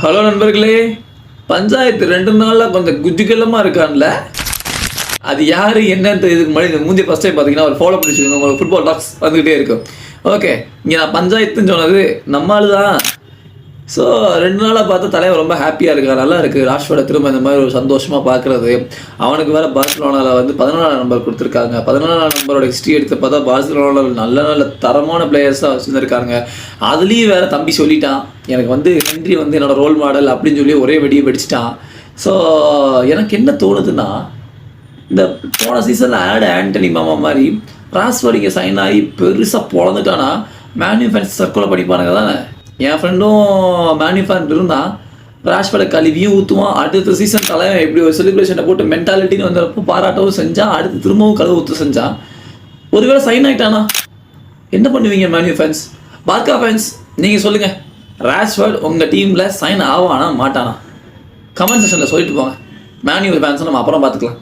Hello நண்பர்களே, பஞ்சாயத்து 2 நாளில் கொஞ்சம் குஜுகலமாக இருக்கான்ல, அது யார் என்னன்றது இதுக்கு முன்னாடி இந்த மூஞ்சி ஃபஸ்ட் டைம் பார்த்தீங்கன்னா ஒரு ஃபாலோ பண்ணி வச்சுக்கோங்க. உங்களுக்கு ஃபுட்பால் டாக்ஸ் வந்துக்கிட்டே இருக்கும். ஓகே, இங்கே நான் பஞ்சாயத்துன்னு சொன்னது நம்ம ஆளு தான். ஸோ 2 நாளாக பார்த்து தலைவர் ரொம்ப ஹாப்பியாக இருக்கா, நல்லா இருக்குது. ராஷ்வர்டை திரும்ப இந்த மாதிரி ஒரு சந்தோஷமாக பார்க்குறது. அவனுக்கு வேறு பார்சிலோனாவில் வந்து 14ஆம் நம்பர் கொடுத்துருக்காங்க. 14ஆம் நம்பரோட ஹிஸ்ட்ரி எடுத்து பார்த்தா பார்சிலோனாவில் நல்ல நல்ல தரமான பிளேயர்ஸாக வச்சுருந்துருக்காங்க. அதுலேயும் வேறு தம்பி சொல்லிட்டான், எனக்கு வந்து ஹென்றி வந்து என்னோடய ரோல் மாடல் அப்படின்னு சொல்லி ஒரே வெடியை வெடிச்சிட்டான். ஸோ எனக்கு என்ன தோணுதுன்னா, இந்த போன சீசனில் ஆண்டனி மாமா மாதிரி ராஷ்வர்ட் இங்கே சைன் ஆகி பெருசாக பொழந்துட்டானா மேன்யூ ஃபேன்ஸ் தற்கொலை படிப்பானுங்க தானே. என் ஃப்ரெண்டும் மேன்யூ ஃபேன் இருந்தான். ராஷ்வர்டை கழுவியும் ஊற்றுவான். அடுத்த சீசன் தலைவன் எப்படி ஒரு செலிப்ரேஷனை போட்டு மென்டாலிட்டின்னு வந்தப்போ பாராட்டவும் செஞ்சான். அடுத்து திரும்பவும் கழுவு ஊற்ற செஞ்சான். ஒருவேளை சைன் ஆகிட்டானா என்ன பண்ணுவீங்க மேன்யூ ஃபேன்ஸ்? பார்க்கா ஃபேன்ஸ் நீங்கள் சொல்லுங்கள், ராஷ்வர்ட் உங்கள் டீமில் சைன் ஆவானா மாட்டானா? கமெண்ட் செக்ஷனில் சொல்லிட்டு போங்க. மேன்யூ ஃபேன்ஸை நம்ம அப்புறம் பார்த்துக்கலாம்.